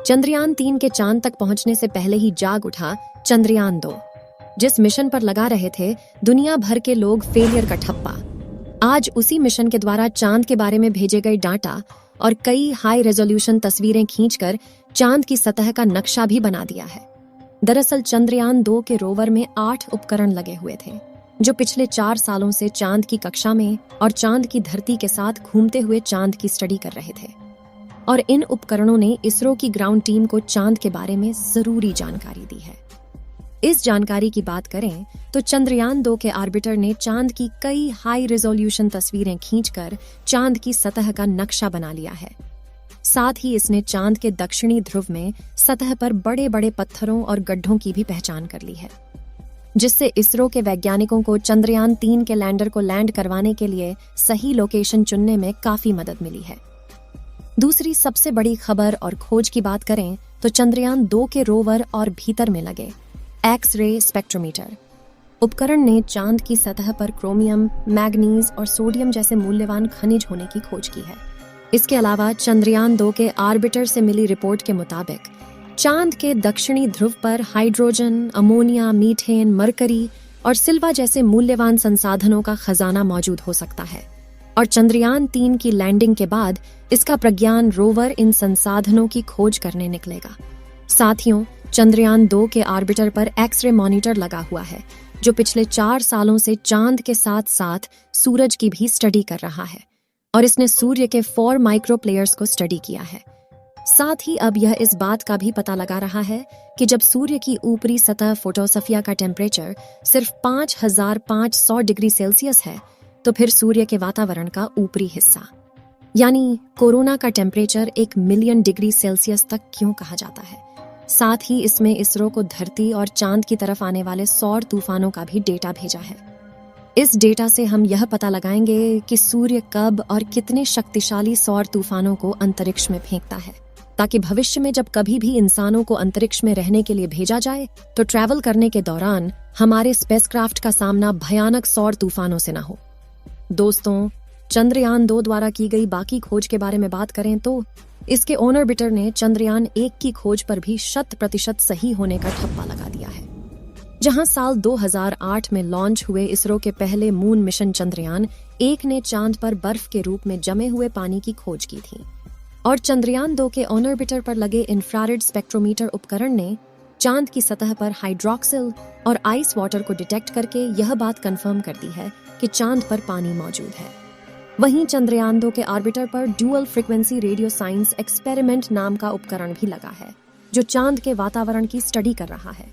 चंद्रयान 3 के चांद तक पहुंचने से पहले ही जाग उठा चंद्रयान 2। जिस मिशन पर लगा रहे थे दुनिया भर के लोग फेलियर का ठप्पा, आज उसी मिशन के द्वारा चांद के बारे में भेजे गए डाटा और कई हाई रेजोल्यूशन तस्वीरें खींचकर चांद की सतह का नक्शा भी बना दिया है। दरअसल चंद्रयान 2 के रोवर में 8 उपकरण लगे हुए थे जो पिछले 4 सालों से चांद की कक्षा में और चांद की धरती के साथ घूमते हुए चांद की स्टडी कर रहे थे। और इन उपकरणों ने इसरो की ग्राउंड टीम को चांद के बारे में जरूरी जानकारी दी है। इस जानकारी की बात करें तो चंद्रयान 2 के ऑर्बिटर ने चांद की कई हाई रेजोल्यूशन तस्वीरें खींचकर चांद की सतह का नक्शा बना लिया है। साथ ही इसने चांद के दक्षिणी ध्रुव में सतह पर बड़े बड़े पत्थरों और गड्ढों की भी पहचान कर ली है, जिससे इसरो के वैज्ञानिकों को चंद्रयान 3 के लैंडर को लैंड करवाने के लिए सही लोकेशन चुनने में काफी मदद मिली है। दूसरी सबसे बड़ी खबर और खोज की बात करें तो चंद्रयान 2 के रोवर और भीतर में लगे एक्स-रे स्पेक्ट्रोमीटर उपकरण ने चांद की सतह पर क्रोमियम, मैग्नीज और सोडियम जैसे मूल्यवान खनिज होने की खोज की है। इसके अलावा चंद्रयान 2 के ऑर्बिटर से मिली रिपोर्ट के मुताबिक चांद के दक्षिणी ध्रुव पर हाइड्रोजन, अमोनिया, मीथेन, मरकरी और सिल्वा जैसे मूल्यवान संसाधनों का खजाना मौजूद हो सकता है और चंद्रयान 3 की लैंडिंग के बाद इसका प्रज्ञान रोवर इन संसाधनों की खोज करने निकलेगा। साथियों, चंद्रयान 2 के ऑर्बिटर पर एक्स-रे मॉनिटर लगा हुआ है जो पिछले 4 सालों से चांद के साथ साथ सूरज की भी स्टडी कर रहा है और इसने सूर्य के 4 माइक्रो प्लेयर्स को स्टडी किया है। साथ ही अब यह इस बात का भी पता लगा रहा है कि जब सूर्य की ऊपरी सतह फोटोस्फियर का टेम्परेचर सिर्फ 5500 डिग्री सेल्सियस है तो फिर सूर्य के वातावरण का ऊपरी हिस्सा यानी कोरोना का टेम्परेचर 1 मिलियन डिग्री सेल्सियस तक क्यों कहा जाता है। साथ ही इसमें इसरो को धरती और चांद की तरफ आने वाले सौर तूफानों का भी डेटा भेजा है। इस डेटा से हम यह पता लगाएंगे कि सूर्य कब और कितने शक्तिशाली सौर तूफानों को अंतरिक्ष में फेंकता है, ताकि भविष्य में जब कभी भी इंसानों को अंतरिक्ष में रहने के लिए भेजा जाए तो ट्रैवल करने के दौरान हमारे स्पेसक्राफ्ट का सामना भयानक सौर तूफानों से न हो। दोस्तों, चंद्रयान 2 द्वारा की गई बाकी खोज के बारे में बात करें तो इसके ऑर्बिटर ने चंद्रयान 1 की खोज पर भी 100% सही होने का ठप्पा लगा दिया है। जहां साल 2008 में लॉन्च हुए इसरो के पहले मून मिशन चंद्रयान 1 ने चांद पर बर्फ के रूप में जमे हुए पानी की खोज की थी और चंद्रयान 2 के ऑर्बिटर पर लगे इंफ्रारेड स्पेक्ट्रोमीटर उपकरण ने चांद की सतह पर हाइड्रोक्सिल और आइस वाटर को डिटेक्ट करके यह बात कंफर्म कर दी है कि चांद पर पानी मौजूद है। वहीं चंद्रयान 2 के ऑर्बिटर पर dual frequency radio science experiment नाम का उपकरण भी लगा है जो चांद के वातावरण की स्टडी कर रहा है।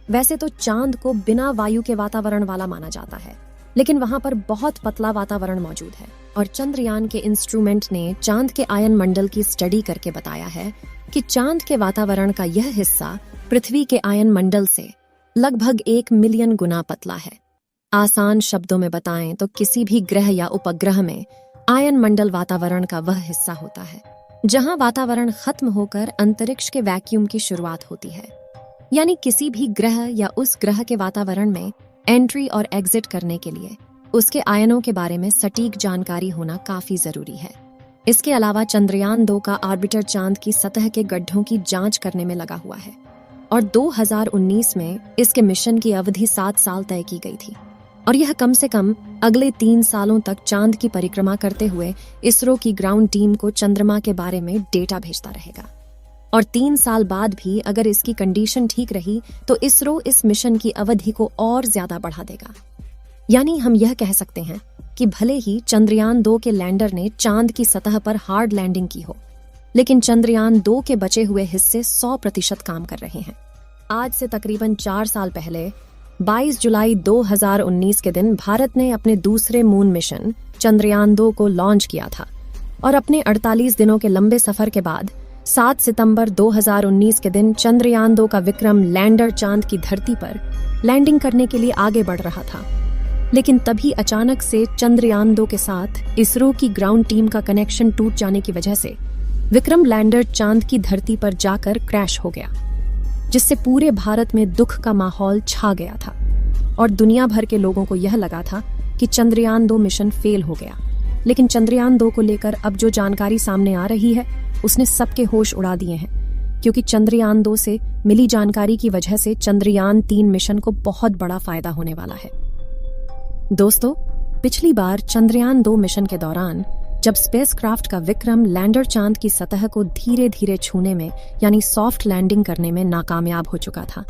वैसे तो चांद को बिना वायु के वातावरण वाला माना जाता है, लेकिन वहां पर बहुत पतला वातावरण मौजूद है और चंद्रयान के इंस्ट्रूमेंट ने चांद के आयन मंडल की स्टडी करके बताया है कि चांद के वातावरण का यह हिस्सा पृथ्वी के आयन मंडल से लगभग 1 मिलियन गुना पतला है। आसान शब्दों में बताएं तो किसी भी ग्रह या उपग्रह में आयन मंडल वातावरण का वह हिस्सा होता है जहां वातावरण खत्म होकर अंतरिक्ष के वैक्यूम की शुरुआत होती है। यानी किसी भी ग्रह या उस ग्रह के वातावरण में एंट्री और एग्जिट करने के लिए उसके आयनों के बारे में सटीक जानकारी होना काफी जरूरी है। इसके अलावा चंद्रयान 2 का ऑर्बिटर चांद की सतह के गड्ढों की जांच करने में लगा हुआ है और 2019 में इसके मिशन की अवधि 7 साल तय की गई थी और यह कम से कम अगले 3 सालों तक चांद की परिक्रमा करते हुए इसरो की ग्राउंड टीम को चंद्रमा के बारे में डेटा भेजता रहेगा। और 3 साल बाद भी अगर इसकी कंडीशन ठीक रही तो इसरो इस मिशन की अवधि को और ज्यादा बढ़ा देगा। यानी हम यह कह सकते हैं कि भले ही चंद्रयान 2 के लैंडर ने चांद की सतह पर हार्ड लैंडिंग की हो, लेकिन चंद्रयान 2 के बचे हुए हिस्से 100% काम कर रहे हैं। आज से तकरीबन 4 साल पहले 22 जुलाई 2019 के दिन भारत ने अपने दूसरे मून मिशन चंद्रयान 2 को लॉन्च किया था और अपने 48 दिनों के लंबे सफर के बाद 7 सितंबर 2019 के दिन चंद्रयान 2 का विक्रम लैंडर चांद की धरती पर लैंडिंग करने के लिए आगे बढ़ रहा था। लेकिन तभी अचानक से चंद्रयान 2 के साथ इसरो की ग्राउंड टीम का कनेक्शन टूट जाने की वजह से विक्रम लैंडर चांद की धरती पर जाकर क्रैश हो गया, जिससे पूरे भारत में दुख का माहौल छा गया था और दुनिया भर के लोगों को यह लगा था कि चंद्रयान 2 मिशन फेल हो गया। लेकिन चंद्रयान 2 को लेकर अब जो जानकारी सामने आ रही है उसने सबके होश उड़ा दिए हैं। क्योंकि चंद्रयान 2 से मिली जानकारी की वजह से चंद्रयान 3 मिशन को बहुत बड़ा फायदा होने वाला है। दोस्तों, पिछली बार चंद्रयान 2 मिशन के दौरान जब स्पेसक्राफ्ट का विक्रम लैंडर चांद की सतह को धीरे धीरे छूने में यानी सॉफ्ट लैंडिंग करने में नाकामयाब हो चुका था,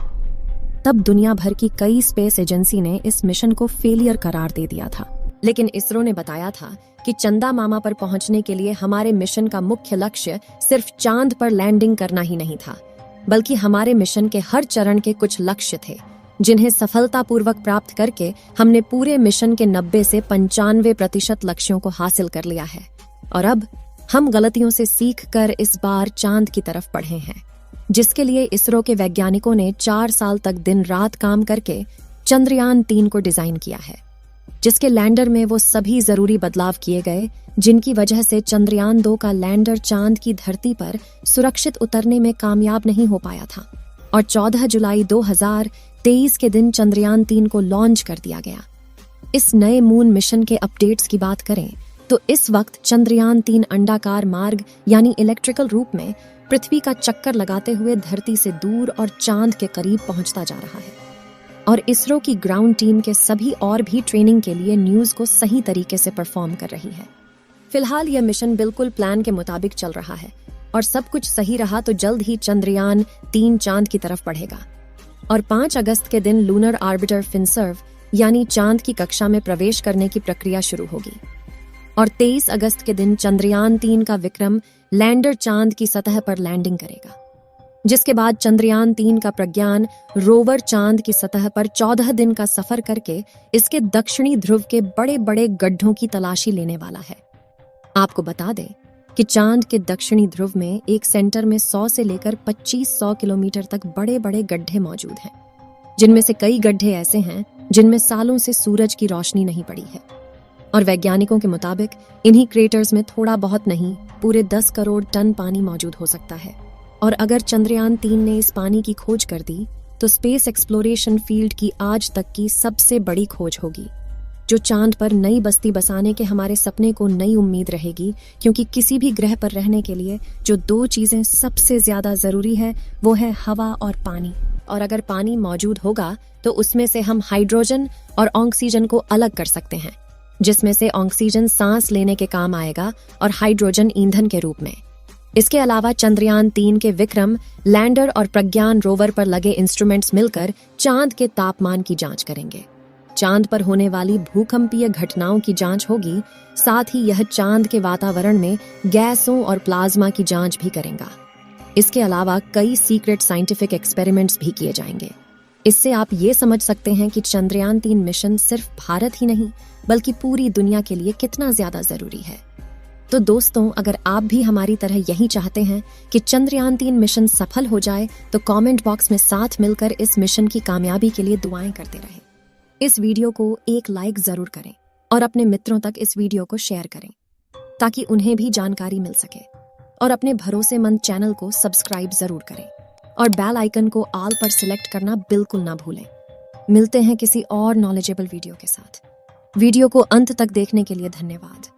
तब दुनिया भर की कई स्पेस एजेंसी ने इस मिशन को फेलियर करार दे दिया था। लेकिन इसरो ने बताया था कि चंदा मामा पर पहुंचने के लिए हमारे मिशन का मुख्य लक्ष्य सिर्फ चांद पर लैंडिंग करना ही नहीं था, बल्कि हमारे मिशन के हर चरण के कुछ लक्ष्य थे जिन्हें सफलतापूर्वक प्राप्त करके हमने पूरे मिशन के 90 से 95% लक्ष्यों को हासिल कर लिया है। और अब हम गलतियों से सीख कर इस बार चांद की तरफ बढ़े हैं, जिसके लिए इसरो के वैज्ञानिकों ने 4 साल तक दिन रात काम करके चंद्रयान 3 को डिजाइन किया है, जिसके लैंडर में वो सभी जरूरी बदलाव किए गए जिनकी वजह से चंद्रयान 2 का लैंडर चांद की धरती पर सुरक्षित उतरने में कामयाब नहीं हो पाया था और 14 जुलाई 2023 के दिन चंद्रयान 3 को लॉन्च कर दिया गया। इस नए मून मिशन के अपडेट्स की बात करें तो इस वक्त चंद्रयान 3 अंडाकार मार्ग यानी इलेक्ट्रिकल रूप में पृथ्वी का चक्कर लगाते हुए धरती से दूर और चांद के करीब पहुंचता जा रहा है। और इसरो की ग्राउंड टीम के सभी और भी ट्रेनिंग के लिए न्यूज को सही तरीके से परफॉर्म कर रही है। फिलहाल यह मिशन बिल्कुल प्लान के मुताबिक चल रहा है और सब कुछ सही रहा तो जल्द ही चंद्रयान 3 चांद की तरफ बढ़ेगा और 5 अगस्त के दिन लूनर ऑर्बिटर फिनसर्व यानी चांद की कक्षा में प्रवेश करने की प्रक्रिया शुरू होगी और 23 अगस्त के दिन चंद्रयान 3 का विक्रम लैंडर चांद की सतह पर लैंडिंग करेगा, जिसके बाद चंद्रयान 3 का प्रज्ञान रोवर चांद की सतह पर 14 दिन का सफर करके इसके दक्षिणी ध्रुव के बड़े बड़े गड्ढों की तलाशी लेने वाला है। आपको बता दें कि चांद के दक्षिणी ध्रुव में एक सेंटर में 100 से लेकर 2500 किलोमीटर तक बड़े बड़े गड्ढे मौजूद हैं, जिनमें से कई गड्ढे ऐसे हैं जिनमें सालों से सूरज की रोशनी नहीं पड़ी है और वैज्ञानिकों के मुताबिक इन्हीं क्रेटर्स में थोड़ा बहुत नहीं पूरे 10 करोड़ टन पानी मौजूद हो सकता है। और अगर चंद्रयान 3 ने इस पानी की खोज कर दी तो स्पेस एक्सप्लोरेशन फील्ड की आज तक की सबसे बड़ी खोज होगी, जो चांद पर नई बस्ती बसाने के हमारे सपने को नई उम्मीद रहेगी, क्योंकि किसी भी ग्रह पर रहने के लिए जो 2 चीजें सबसे ज्यादा जरूरी है वो है हवा और पानी। और अगर पानी मौजूद होगा तो उसमें से हम हाइड्रोजन और ऑक्सीजन को अलग कर सकते हैं, जिसमें से ऑक्सीजन सांस लेने के काम आएगा और हाइड्रोजन ईंधन के रूप में। इसके अलावा चंद्रयान 3 के विक्रम लैंडर और प्रज्ञान रोवर पर लगे इंस्ट्रूमेंट्स मिलकर चांद के तापमान की जांच करेंगे, चांद पर होने वाली भूकंपीय घटनाओं की जांच होगी, साथ ही यह चांद के वातावरण में गैसों और प्लाज्मा की जांच भी करेगा। इसके अलावा कई सीक्रेट साइंटिफिक एक्सपेरिमेंट्स भी किए जाएंगे। इससे आप ये समझ सकते हैं कि चंद्रयान 3 मिशन सिर्फ भारत ही नहीं बल्कि पूरी दुनिया के लिए कितना ज्यादा जरूरी है। तो दोस्तों, अगर आप भी हमारी तरह यही चाहते हैं कि चंद्रयान 3 मिशन सफल हो जाए तो कमेंट बॉक्स में साथ मिलकर इस मिशन की कामयाबी के लिए दुआएं करते रहें। इस वीडियो को एक लाइक जरूर करें और अपने मित्रों तक इस वीडियो को शेयर करें ताकि उन्हें भी जानकारी मिल सके, और अपने भरोसेमंद चैनल को सब्सक्राइब जरूर करें और बेल आइकन को ऑल पर सिलेक्ट करना बिल्कुल ना भूलें। मिलते हैं किसी और नॉलेजेबल वीडियो के साथ। वीडियो को अंत तक देखने के लिए धन्यवाद।